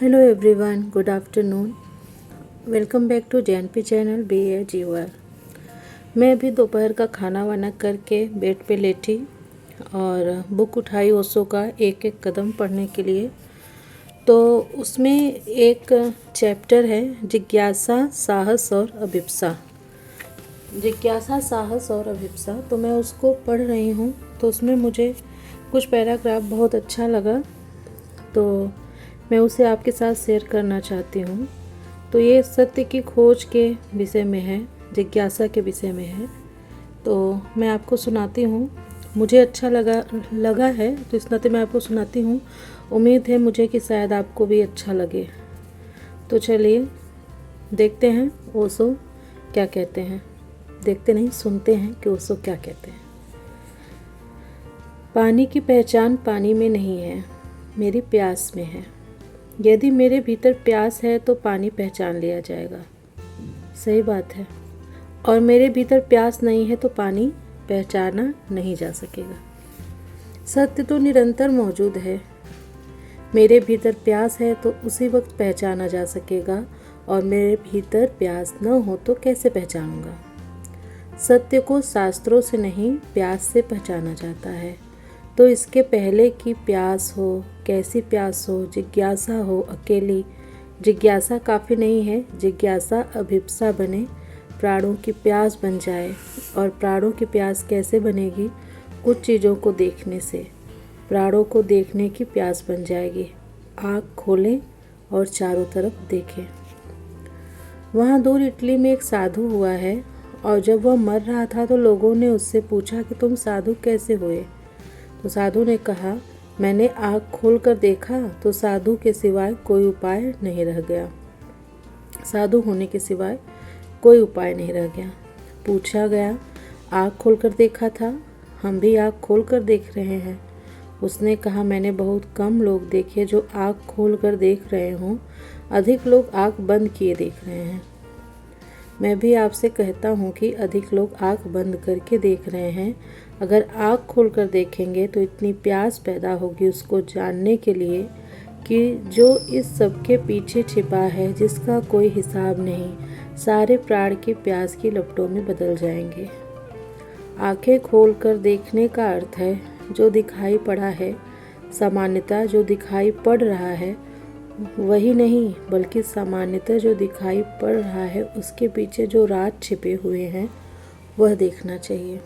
Hello everyone, good afternoon. Welcome back to JNP channel बी ए जीवर। मैं अभी दोपहर का खाना वाना करके बेड पे लेटी और बुक उठाई ओशो का एक एक कदम पढ़ने के लिए। तो उसमें एक चैप्टर है जिज्ञासा, साहस और अभिप्सा। जिज्ञासा, साहस और अभिप्सा, तो मैं उसको पढ़ रही हूँ। तो उसमें मुझे कुछ पैराग्राफ बहुत अच्छा लगा, तो मैं उसे आपके साथ शेयर करना चाहती हूँ। तो ये सत्य की खोज के विषय में है, जिज्ञासा के विषय में है। तो मैं आपको सुनाती हूँ। मुझे अच्छा लगा है, तो इस नाते मैं आपको सुनाती हूँ। उम्मीद है मुझे कि शायद आपको भी अच्छा लगे। तो चलिए देखते हैं ओशो क्या कहते हैं। देखते नहीं, सुनते हैं कि ओशो क्या कहते हैं। पानी की पहचान पानी में नहीं है, मेरी प्यास में है। यदि मेरे भीतर प्यास है तो पानी पहचान लिया जाएगा। सही बात है। और मेरे भीतर प्यास नहीं है तो पानी पहचाना नहीं जा सकेगा। सत्य तो निरंतर मौजूद है। मेरे भीतर प्यास है तो उसी वक्त पहचाना जा सकेगा, और मेरे भीतर प्यास न हो तो कैसे पहचानूंगा। सत्य को शास्त्रों से नहीं, प्यास से पहचाना जाता है। तो इसके पहले कि प्यास हो, कैसी प्यास हो, जिज्ञासा हो, अकेली जिज्ञासा काफ़ी नहीं है। जिज्ञासा अभिप्सा बने, प्राणों की प्यास बन जाए। और प्राणों की प्यास कैसे बनेगी? कुछ चीज़ों को देखने से। प्राणों को देखने की प्यास बन जाएगी। आँख खोलें और चारों तरफ देखें। वहाँ दूर इटली में एक साधु हुआ है, और जब वह मर रहा था तो लोगों ने उससे पूछा कि तुम साधु कैसे हुए? तो साधु ने कहा, मैंने आँख खोल कर देखा तो साधु के सिवाय कोई उपाय नहीं रह गया। साधु होने के सिवाय कोई उपाय नहीं रह गया। पूछा गया, आँख खोल कर देखा था? हम भी आँख खोल कर देख रहे हैं। उसने कहा, मैंने बहुत कम लोग देखे जो आँख खोल कर देख रहे हों। अधिक लोग आँख बंद किए देख रहे हैं। मैं भी आपसे कहता हूँ कि अधिक लोग आँख बंद करके देख रहे हैं। अगर आँख खोलकर देखेंगे तो इतनी प्यास पैदा होगी उसको जानने के लिए कि जो इस सब के पीछे छिपा है, जिसका कोई हिसाब नहीं। सारे प्राण की प्यास की लपटों में बदल जाएंगे। आँखें खोलकर देखने का अर्थ है जो दिखाई पड़ा है, सामान्यतः जो दिखाई पड़ रहा है वही नहीं, बल्कि सामान्यतः जो दिखाई पड़ रहा है उसके पीछे जो राज छिपे हुए हैं वह देखना चाहिए।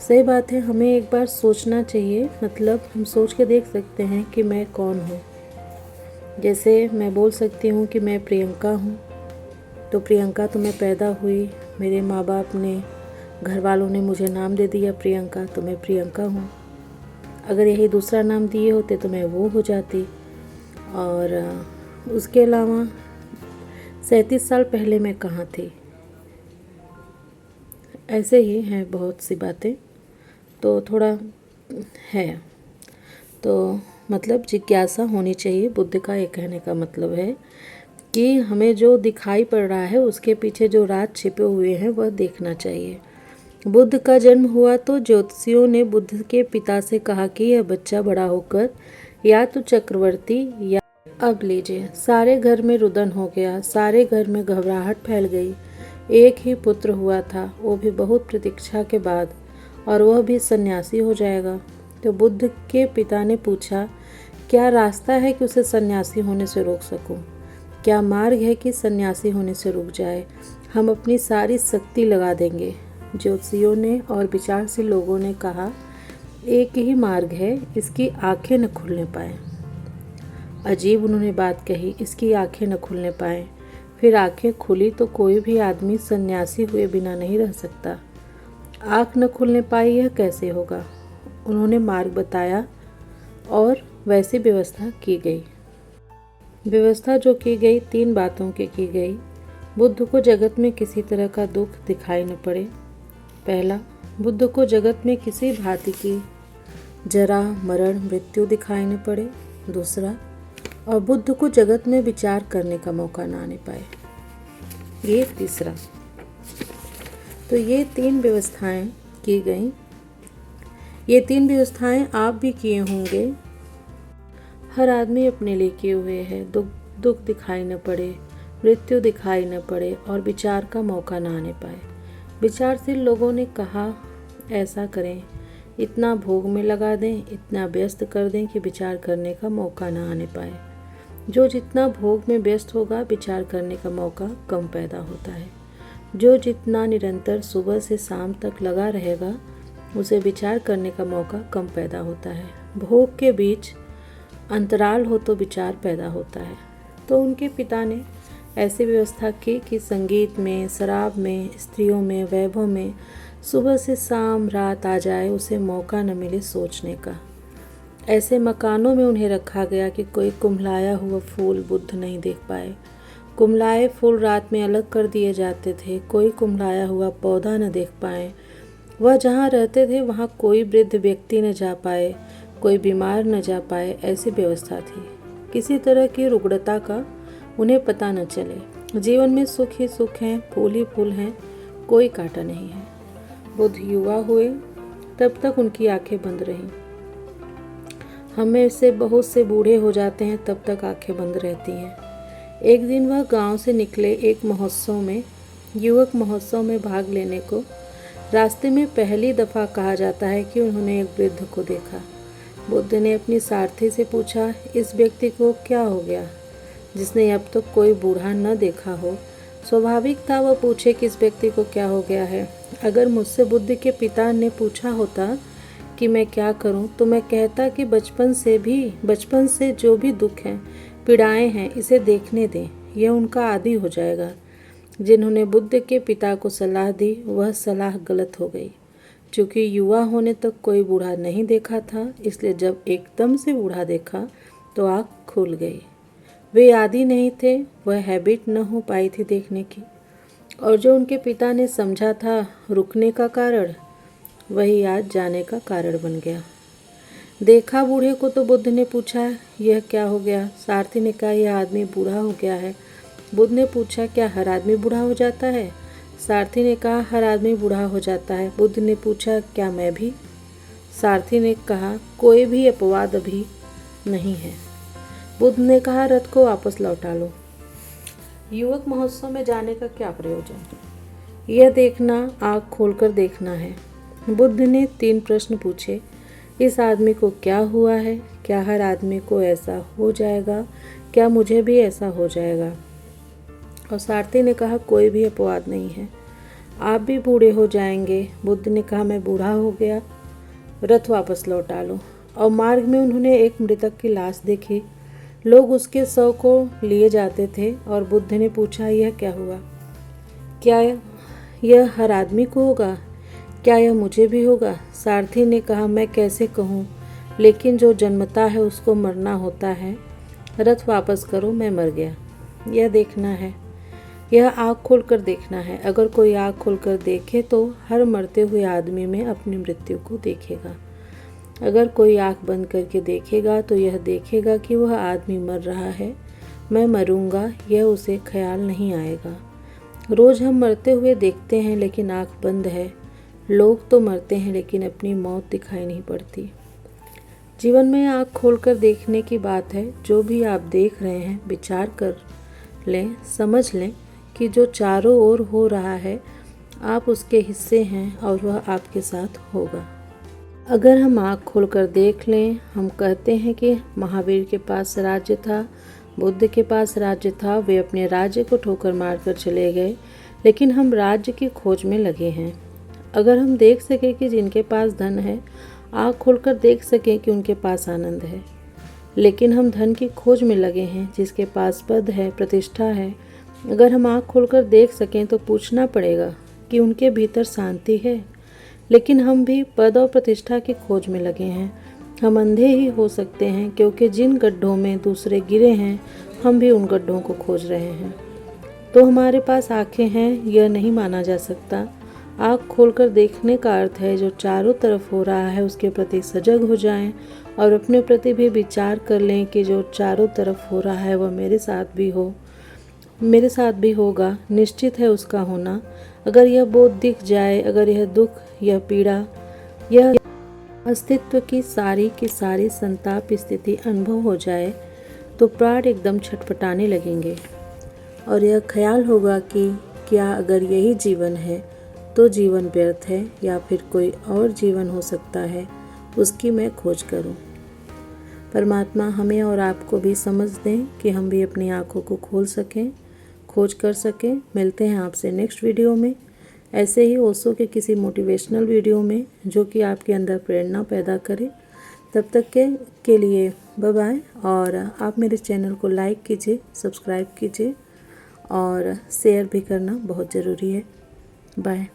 सही बात है, हमें एक बार सोचना चाहिए। मतलब हम सोच के देख सकते हैं कि मैं कौन हूँ। जैसे मैं बोल सकती हूँ कि मैं प्रियंका हूँ। तो प्रियंका तो मैं पैदा हुई, मेरे माँ बाप ने, घर वालों ने मुझे नाम दे दिया प्रियंका, तो मैं प्रियंका हूँ। अगर यही दूसरा नाम दिए होते तो मैं वो हो जाती। और उसके अलावा 37 साल पहले मैं कहाँ थी। ऐसे ही हैं बहुत सी बातें, तो थोड़ा है। तो मतलब जिज्ञासा होनी चाहिए। बुद्ध का ये कहने का मतलब है कि हमें जो दिखाई पड़ रहा है उसके पीछे जो राज छिपे हुए हैं वह देखना चाहिए। बुद्ध का जन्म हुआ तो ज्योतिषियों ने बुद्ध के पिता से कहा कि यह बच्चा बड़ा होकर या तो चक्रवर्ती या। अब लीजिए, सारे घर में रुदन हो गया, सारे घर में घबराहट फैल गई। एक ही पुत्र हुआ था, वो भी बहुत प्रतीक्षा के बाद, और वह भी सन्यासी हो जाएगा। तो बुद्ध के पिता ने पूछा, क्या रास्ता है कि उसे सन्यासी होने से रोक सकूं? क्या मार्ग है कि सन्यासी होने से रुक जाए? हम अपनी सारी शक्ति लगा देंगे। ज्योतिषियों ने और विचारशील लोगों ने कहा, एक ही मार्ग है, इसकी आंखें न खुलने पाए। अजीब उन्होंने बात कही, इसकी आंखें न खुलने पाए। फिर आंखें खुली तो कोई भी आदमी सन्यासी हुए बिना नहीं रह सकता। आँख न खुलने पाई, यह कैसे होगा? उन्होंने मार्ग बताया और वैसी व्यवस्था की गई। व्यवस्था जो की गई 3 बातों की गई। बुद्ध को जगत में किसी तरह का दुख दिखाई न पड़े। पहला, बुद्ध को जगत में किसी भांति की जरा, मरण, मृत्यु दिखाई न पड़े। दूसरा, और बुद्ध को जगत में विचार करने का मौका ना आने पाए। ये तीसरा। तो ये 3 व्यवस्थाएं की गई। ये 3 व्यवस्थाएं आप भी किए होंगे। हर आदमी अपने लिए किए हुए है। दुख दिखाई न पड़े, मृत्यु दिखाई न पड़े और विचार का मौका ना आने पाए। विचारशील लोगों ने कहा, ऐसा करें, इतना भोग में लगा दें, इतना व्यस्त कर दें कि विचार करने का मौका ना आने पाए। जो जितना भोग में व्यस्त होगा, विचार करने का मौका कम पैदा होता है। जो जितना निरंतर सुबह से शाम तक लगा रहेगा, उसे विचार करने का मौका कम पैदा होता है। भोग के बीच अंतराल हो तो विचार पैदा होता है। तो उनके पिता ने ऐसी व्यवस्था की कि संगीत में, शराब में, स्त्रियों में, वैभव में सुबह से शाम रात आ जाए, उसे मौका न मिले सोचने का। ऐसे मकानों में उन्हें रखा गया कि कोई कुम्हलाया हुआ फूल बुद्ध नहीं देख पाए। कुम्हलाए फूल रात में अलग कर दिए जाते थे, कोई कुम्हलाया हुआ पौधा न देख पाए। वह जहाँ रहते थे वहाँ कोई वृद्ध व्यक्ति न जा पाए, कोई बीमार न जा पाए, ऐसी व्यवस्था थी। किसी तरह की रुग्णता का उन्हें पता न चले। जीवन में सुख ही सुख हैं, फूल ही फूल हैं, कोई कांटा नहीं है। बुद्ध युवा हुए तब तक उनकी आंखें बंद रहीं। हमें से बहुत से बूढ़े हो जाते हैं तब तक आंखें बंद रहती हैं। एक दिन वह गांव से निकले एक महोत्सव में, युवक महोत्सव में भाग लेने को। रास्ते में पहली दफ़ा कहा जाता है कि उन्होंने एक वृद्ध को देखा। बुद्ध ने अपनी सारथी से पूछा, इस व्यक्ति को क्या हो गया जिसने अब तक कोई बूढ़ा न देखा हो। स्वाभाविक था वह पूछे कि इस व्यक्ति को क्या हो गया है। अगर मुझसे बुद्ध के पिता ने पूछा होता कि मैं क्या करूं, तो मैं कहता कि बचपन से जो भी दुख हैं, पीड़ाएं हैं, इसे देखने दें, यह उनका आदी हो जाएगा। जिन्होंने बुद्ध के पिता को सलाह दी, वह सलाह गलत हो गई। चूँकि युवा होने तक कोई बूढ़ा नहीं देखा था, इसलिए जब एकदम से बूढ़ा देखा तो आँख खुल गई। वे आदी नहीं थे, वह हैबिट न हो पाई थी देखने की। और जो उनके पिता ने समझा था रुकने का कारण, वही आज जाने का कारण बन गया। देखा बूढ़े को तो बुद्ध ने पूछा, यह क्या हो गया। सारथी ने कहा, यह आदमी बूढ़ा हो गया है। बुद्ध ने पूछा, क्या हर आदमी बूढ़ा हो जाता है। सारथी ने कहा, हर आदमी बूढ़ा हो जाता है। बुद्ध ने पूछा, क्या मैं भी। सारथी ने कहा, कोई भी अपवाद अभी नहीं है। बुद्ध ने कहा, रथ को वापस लौटा लो। युवक महोत्सव में जाने का क्या प्रयोजन। यह देखना आँख खोलकर देखना है। बुद्ध ने 3 प्रश्न पूछे। इस आदमी को क्या हुआ है, क्या हर आदमी को ऐसा हो जाएगा, क्या मुझे भी ऐसा हो जाएगा। और सारथी ने कहा, कोई भी अपवाद नहीं है, आप भी बूढ़े हो जाएंगे। बुद्ध ने कहा, मैं बूढ़ा हो गया, रथ वापस लौटा लो। और मार्ग में उन्होंने एक मृतक की लाश देखी। लोग उसके शव को लिए जाते थे और बुद्ध ने पूछा, यह क्या हुआ, क्या यह हर आदमी को होगा, क्या यह मुझे भी होगा। सारथी ने कहा, मैं कैसे कहूँ, लेकिन जो जन्मता है उसको मरना होता है। रथ वापस करो, मैं मर गया। यह देखना है, यह आँख खोलकर देखना है। अगर कोई आँख खोलकर देखे तो हर मरते हुए आदमी में अपनी मृत्यु को देखेगा। अगर कोई आँख बंद करके देखेगा तो यह देखेगा कि वह आदमी मर रहा है। मैं मरूंगा, यह उसे ख्याल नहीं आएगा। रोज़ हम मरते हुए देखते हैं, लेकिन आँख बंद है। लोग तो मरते हैं, लेकिन अपनी मौत दिखाई नहीं पड़ती। जीवन में आँख खोलकर देखने की बात है। जो भी आप देख रहे हैं, विचार कर लें, समझ लें कि जो चारों ओर हो रहा है, आप उसके हिस्से हैं और वह आपके साथ होगा। अगर हम आँख खोलकर देख लें, हम कहते हैं कि महावीर के पास राज्य था, बुद्ध के पास राज्य था, वे अपने राज्य को ठोकर मारकर चले गए, लेकिन हम राज्य की खोज में लगे हैं। अगर हम देख सकें कि जिनके पास धन है, आँख खोलकर देख सकें कि उनके पास आनंद है, लेकिन हम धन की खोज में लगे हैं। जिसके पास पद है, प्रतिष्ठा है, अगर हम आँख खोलकर देख सकें तो पूछना पड़ेगा कि उनके भीतर शांति है, लेकिन हम भी पद और प्रतिष्ठा की खोज में लगे हैं। हम अंधे ही हो सकते हैं, क्योंकि जिन गड्ढों में दूसरे गिरे हैं, हम भी उन गड्ढों को खोज रहे हैं। तो हमारे पास आँखें हैं, यह नहीं माना जा सकता। आँख खोलकर देखने का अर्थ है जो चारों तरफ हो रहा है उसके प्रति सजग हो जाएं और अपने प्रति भी विचार कर लें कि जो चारों तरफ हो रहा है वह मेरे साथ भी होगा, निश्चित है उसका होना। अगर यह बोध दिख जाए, अगर यह दुख, यह पीड़ा, यह अस्तित्व की सारी संताप स्थिति अनुभव हो जाए तो प्राण एकदम छटपटाने लगेंगे और यह ख्याल होगा कि क्या अगर यही जीवन है तो जीवन व्यर्थ है या फिर कोई और जीवन हो सकता है, उसकी मैं खोज करूं। परमात्मा हमें और आपको भी समझ दें कि हम भी अपनी आँखों को खोल सकें, खोज कर सकें। मिलते हैं आपसे नेक्स्ट वीडियो में, ऐसे ही ओशो के किसी मोटिवेशनल वीडियो में जो कि आपके अंदर प्रेरणा पैदा करे। तब तक के लिए बाय बाय। और आप मेरे चैनल को लाइक कीजिए, सब्सक्राइब कीजिए और शेयर भी करना बहुत ज़रूरी है। बाय।